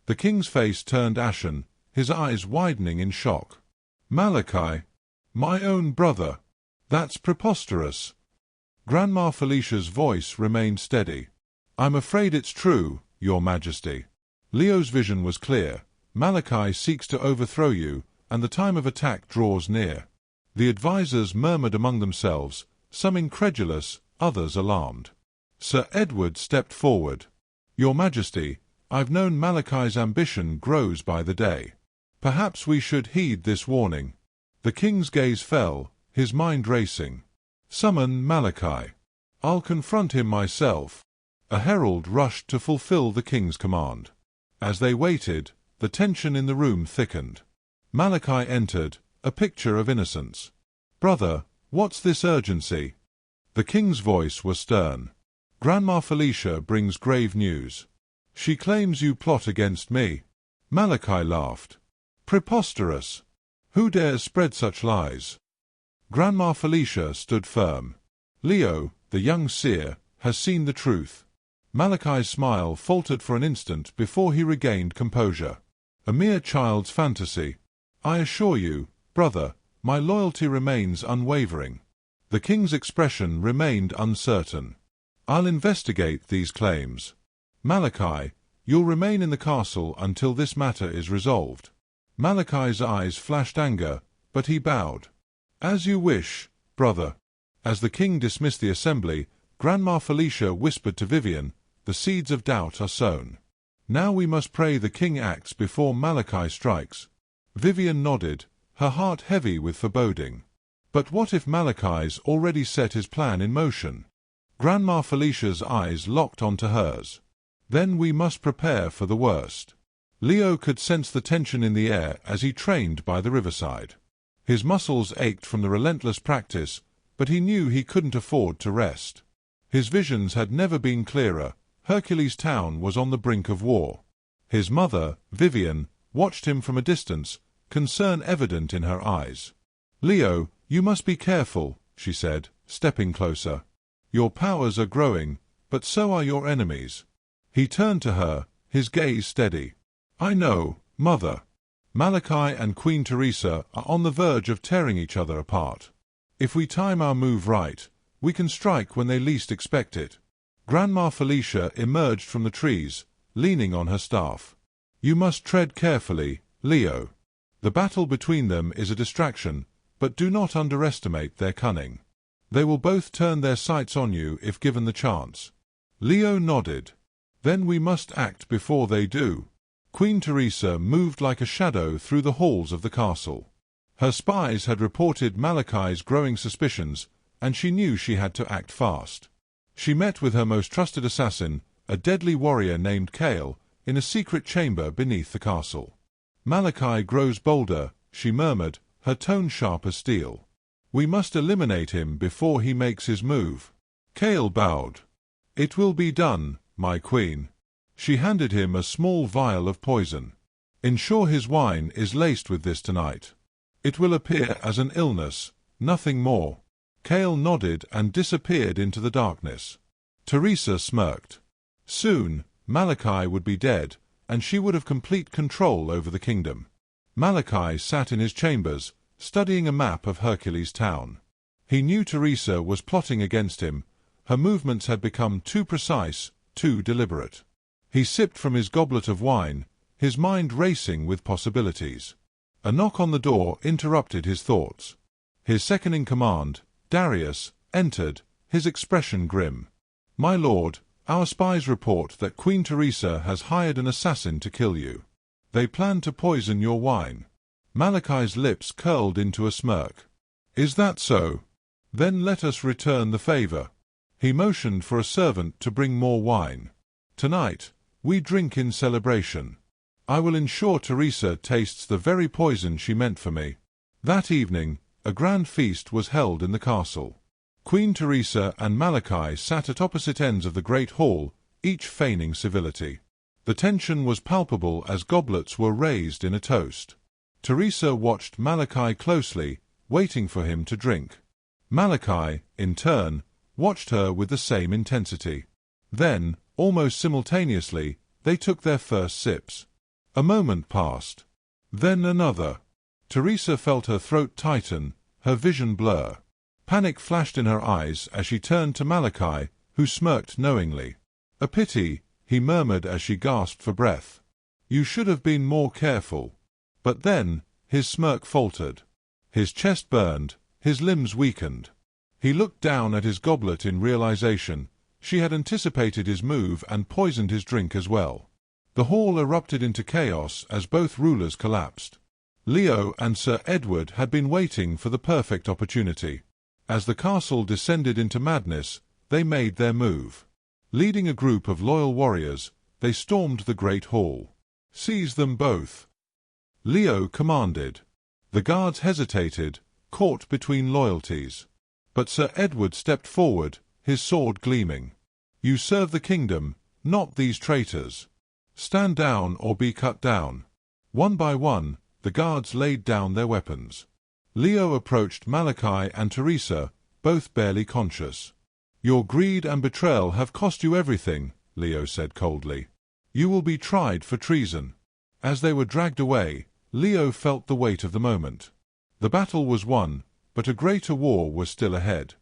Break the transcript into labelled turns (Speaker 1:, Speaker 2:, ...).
Speaker 1: The king's face turned ashen, his eyes widening in shock. Malachi, my own brother. That's preposterous. Grandma Felicia's voice remained steady. I'm afraid it's true, Your Majesty. Leo's vision was clear. Malachi seeks to overthrow you, and the time of attack draws near. The advisers murmured among themselves, some incredulous, others alarmed. Sir Edward stepped forward. Your Majesty, I've known Malachi's ambition grows by the day. Perhaps we should heed this warning. The king's gaze fell, his mind racing. Summon Malachi. I'll confront him myself. A herald rushed to fulfill the king's command. As they waited, the tension in the room thickened. Malachi entered, a picture of innocence. Brother, what's this urgency? The king's voice was stern. Grandma Felicia brings grave news. She claims you plot against me. Malachi laughed. Preposterous! Who dares spread such lies? Grandma Felicia stood firm. Leo, the young seer, has seen the truth. Malachi's smile faltered for an instant before he regained composure. A mere child's fantasy. I assure you, brother, my loyalty remains unwavering. The king's expression remained uncertain. I'll investigate these claims. Malachi, you'll remain in the castle until this matter is resolved. Malachi's eyes flashed anger, but he bowed. As you wish, brother. As the king dismissed the assembly, Grandma Felicia whispered to Vivian, the seeds of doubt are sown. Now we must pray the king acts before Malachi strikes. Vivian nodded, her heart heavy with foreboding. But what if Malachi's already set his plan in motion? Grandma Felicia's eyes locked onto hers. Then we must prepare for the worst. Leo could sense the tension in the air as he trained by the riverside. His muscles ached from the relentless practice, but he knew he couldn't afford to rest. His visions had never been clearer. Hercules Town was on the brink of war. His mother, Vivian, watched him from a distance, concern evident in her eyes. Leo, you must be careful, she said, stepping closer. Your powers are growing, but so are your enemies. He turned to her, his gaze steady. I know, Mother. Malachi and Queen Teresa are on the verge of tearing each other apart. If we time our move right, we can strike when they least expect it. Grandma Felicia emerged from the trees, leaning on her staff. You must tread carefully, Leo. The battle between them is a distraction, but do not underestimate their cunning. They will both turn their sights on you if given the chance. Leo nodded. Then we must act before they do. Queen Teresa moved like a shadow through the halls of the castle. Her spies had reported Malachi's growing suspicions, and she knew she had to act fast. She met with her most trusted assassin, a deadly warrior named Cale, in a secret chamber beneath the castle. Malachi grows bolder, she murmured, her tone sharp as steel. We must eliminate him before he makes his move. Cale bowed. It will be done, my queen. She handed him a small vial of poison. Ensure his wine is laced with this tonight. It will appear as an illness, nothing more. Cale nodded and disappeared into the darkness. Teresa smirked. Soon, Malachi would be dead, and she would have complete control over the kingdom. Malachi sat in his chambers, studying a map of Hercules Town. He knew Teresa was plotting against him. Her movements had become too precise, too deliberate. He sipped from his goblet of wine, his mind racing with possibilities. A knock on the door interrupted his thoughts. His second-in-command, Darius, entered, his expression grim. My lord, our spies report that Queen Teresa has hired an assassin to kill you. They plan to poison your wine. Malachi's lips curled into a smirk. Is that so? Then let us return the favor. He motioned for a servant to bring more wine. Tonight, we drink in celebration. I will ensure Teresa tastes the very poison she meant for me. That evening, a grand feast was held in the castle. Queen Teresa and Malachi sat at opposite ends of the great hall, each feigning civility. The tension was palpable as goblets were raised in a toast. Teresa watched Malachi closely, waiting for him to drink. Malachi, in turn, watched her with the same intensity. Then, almost simultaneously, they took their first sips. A moment passed. Then another. Teresa felt her throat tighten, her vision blur. Panic flashed in her eyes as she turned to Malachi, who smirked knowingly. "A pity," he murmured as she gasped for breath. "You should have been more careful." But then, his smirk faltered. His chest burned, his limbs weakened. He looked down at his goblet in realization. She had anticipated his move and poisoned his drink as well. The hall erupted into chaos as both rulers collapsed. Leo and Sir Edward had been waiting for the perfect opportunity. As the castle descended into madness, they made their move. Leading a group of loyal warriors, they stormed the great hall. "Seize them both!" Leo commanded. The guards hesitated, caught between loyalties. But Sir Edward stepped forward, his sword gleaming. "You serve the kingdom, not these traitors. Stand down or be cut down." One by one, the guards laid down their weapons. Leo approached Malachi and Teresa, both barely conscious. "Your greed and betrayal have cost you everything," Leo said coldly. "You will be tried for treason." As they were dragged away, Leo felt the weight of the moment. The battle was won, but a greater war was still ahead.